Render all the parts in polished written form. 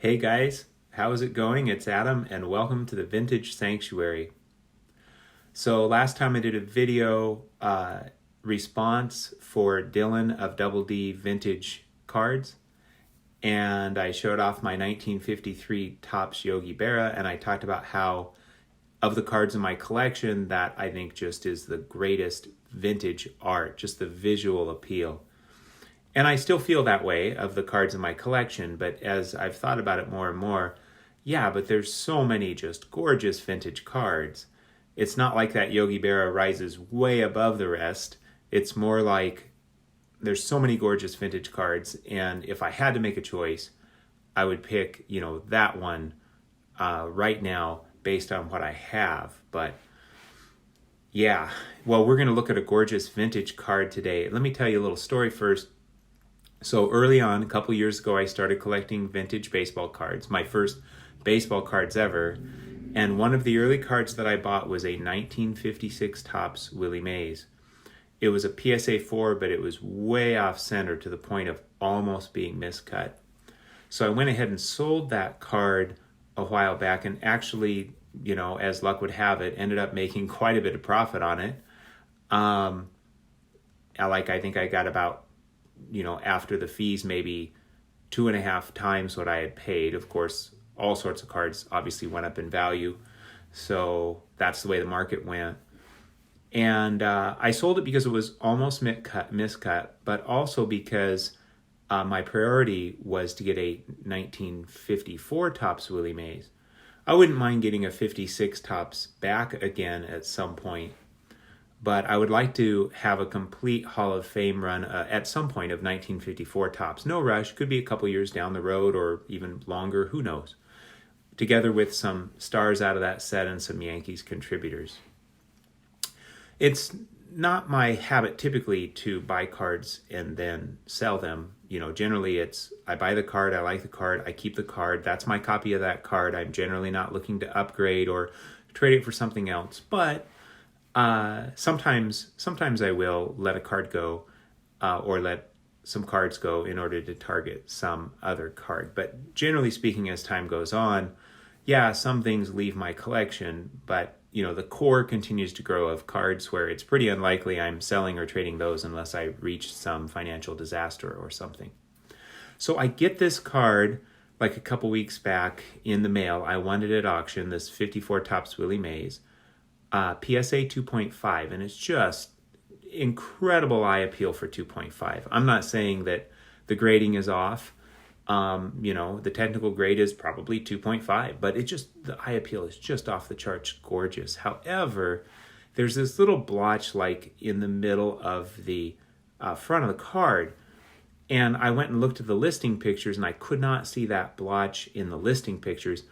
Hey guys, how's it going? It's Adam and welcome to the Vintage Sanctuary. So last time I did a video response for Dylan of Double D Vintage Cards, and I showed off my 1953 Topps Yogi Berra, and I talked about how of the cards in my collection that I think just is the greatest vintage art, just the visual appeal. And I still feel that way of the cards in my collection, but as I've thought about it more and more, yeah, but there's so many just gorgeous vintage cards. It's not like that Yogi Berra rises way above the rest. It's more like there's so many gorgeous vintage cards, and if I had to make a choice, I would pick, that one right now based on what I have. But yeah, well, we're going to look at a gorgeous vintage card today. Let me tell you a little story first. So early on, a couple years ago, I started collecting vintage baseball cards, my first baseball cards ever. And one of the early cards that I bought was a 1956 Topps Willie Mays. It was a PSA 4, but it was way off center to the point of almost being miscut. So I went ahead and sold that card a while back and actually, as luck would have it, ended up making quite a bit of profit on it. I think I got about, after the fees, maybe 2.5 times what I had paid. Of course, all sorts of cards obviously went up in value. So that's the way the market went. And I sold it because it was almost miscut, but also because my priority was to get a 1954 Topps Willie Mays. I wouldn't mind getting a 56 Topps back again at some point, but I would like to have a complete Hall of Fame run at some point of 1954 Topps. No rush, could be a couple years down the road or even longer, who knows. Together with some stars out of that set and some Yankees contributors. It's not my habit typically to buy cards and then sell them. Generally it's, I buy the card, I like the card, I keep the card, that's my copy of that card. I'm generally not looking to upgrade or trade it for something else, but sometimes I will let a card go or let some cards go in order to target some other card. But generally speaking, as time goes on, yeah, some things leave my collection, but the core continues to grow of cards where it's pretty unlikely I'm selling or trading those unless I reach some financial disaster or something. So I get this card like a couple weeks back in the mail. I won it at auction, this 54 Topps Willie Mays. PSA 2.5, and it's just incredible eye appeal for 2.5. I'm not saying that the grading is off. The technical grade is probably 2.5, but the eye appeal is just off the charts gorgeous. However, there's this little blotch like in the middle of the front of the card, and I went and looked at the listing pictures, and I could not see that blotch in the listing pictures.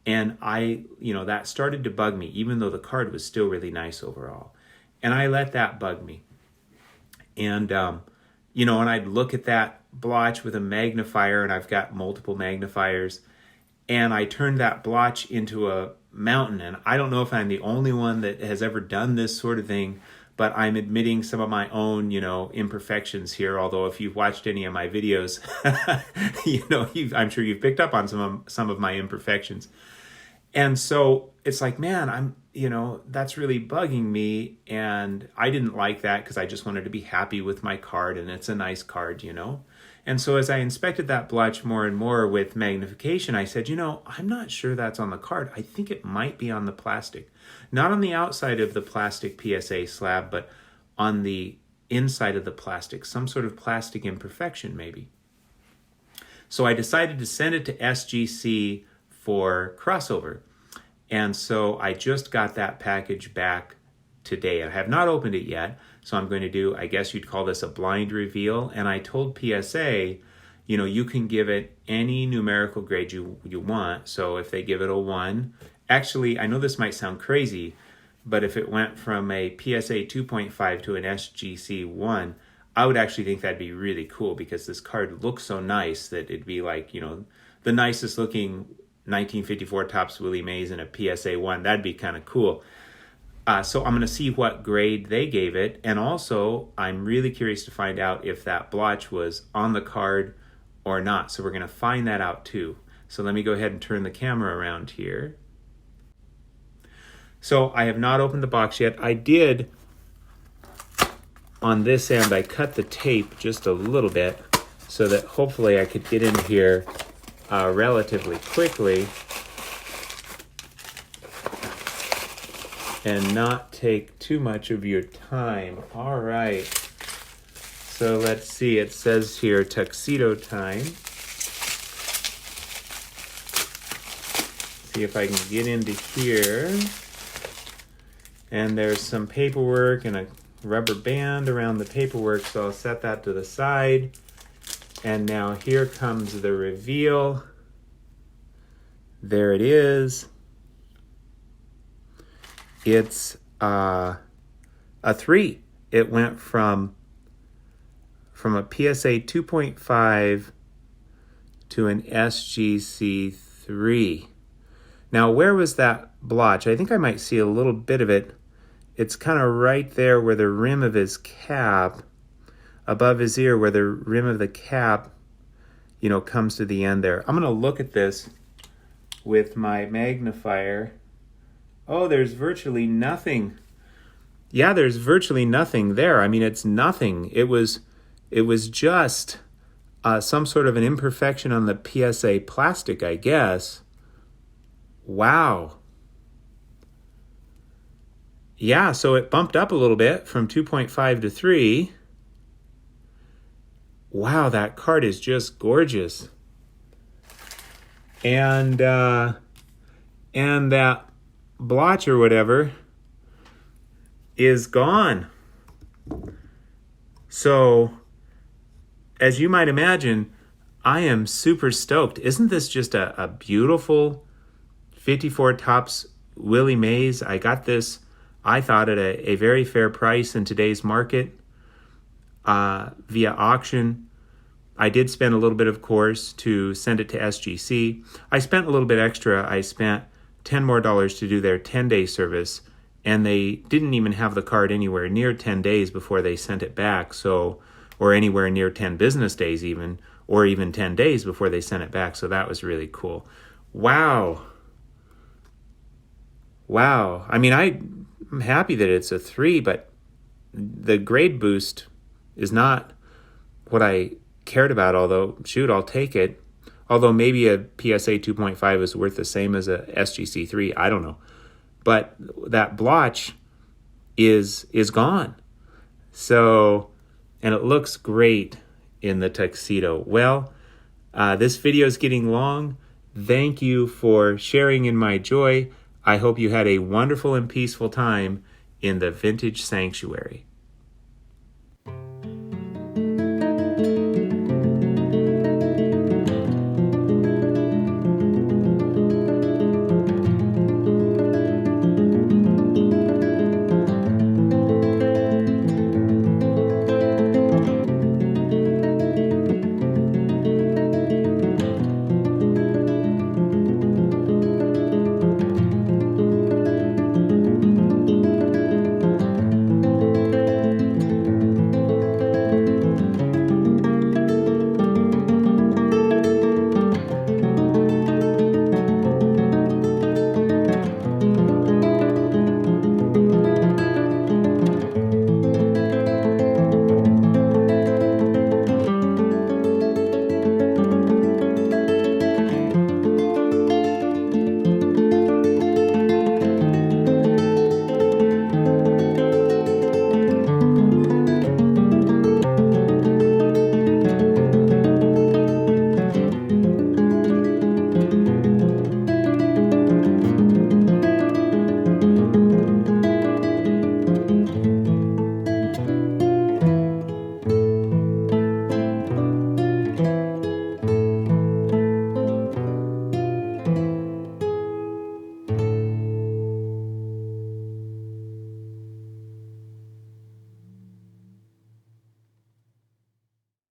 And that started to bug me, even though the card was still really nice overall. And I let that bug me. And, and I'd look at that blotch with a magnifier, and I've got multiple magnifiers, and I turned that blotch into a mountain. And I don't know if I'm the only one that has ever done this sort of thing, but I'm admitting some of my own, imperfections here. Although if you've watched any of my videos, I'm sure you've picked up on some of my imperfections. And so it's like, man, that's really bugging me. And I didn't like that because I just wanted to be happy with my card, and it's a nice card, And so as I inspected that blotch more and more with magnification, I said, I'm not sure that's on the card. I think it might be on the plastic. Not on the outside of the plastic PSA slab, but on the inside of the plastic, some sort of plastic imperfection maybe. So I decided to send it to SGC for crossover. And so I just got that package back today. I have not opened it yet, so I'm going to do, I guess you'd call this a blind reveal. And I told PSA, you can give it any numerical grade you want. So if they give it a 1, actually, I know this might sound crazy, but if it went from a PSA 2.5 to an SGC 1, I would actually think that'd be really cool because this card looks so nice that it'd be like, the nicest looking 1954 Topps Willie Mays in a PSA 1. That'd be kind of cool. So I'm going to see what grade they gave it. And also, I'm really curious to find out if that blotch was on the card or not. So we're going to find that out too. So let me go ahead and turn the camera around here. So I have not opened the box yet. I did, on this end, I cut the tape just a little bit so that hopefully I could get in here relatively quickly and not take too much of your time. All right. So let's see. It says here tuxedo time. See if I can get into here. And there's some paperwork and a rubber band around the paperwork, so I'll set that to the side. And now here comes the reveal. There it is. It's a 3. It went from a PSA 2.5 to an SGC 3. Now, where was that blotch? I think I might see a little bit of it. It's kind of right there where the rim of his cap, above his ear, where the rim of the cap, comes to the end there. I'm going to look at this with my magnifier. Oh, there's virtually nothing. Yeah, there's virtually nothing there. I mean, it's nothing. It was just some sort of an imperfection on the PSA plastic, I guess. Wow. Yeah, so it bumped up a little bit from 2.5 to 3. Wow, that card is just gorgeous. And that blotch or whatever is gone. So, as you might imagine, I am super stoked. Isn't this just a beautiful 54 Topps Willie Mays? I got this, I thought, at a very fair price in today's market via auction. I did spend a little bit, of course, to send it to SGC. I spent a little bit extra. I spent $10 more to do their 10-day service, and they didn't even have the card anywhere near 10 days before they sent it back, or anywhere near 10 business days even, or even 10 days before they sent it back, so that was really cool. Wow. I mean, I'm happy that it's a 3, but the grade boost is not what I cared about, although, shoot, I'll take it. Although maybe a PSA 2.5 is worth the same as a SGC 3, I don't know. But that blotch is gone. So, and it looks great in the tuxedo. Well, this video is getting long. Thank you for sharing in my joy. I hope you had a wonderful and peaceful time in the Vintage Sanctuary.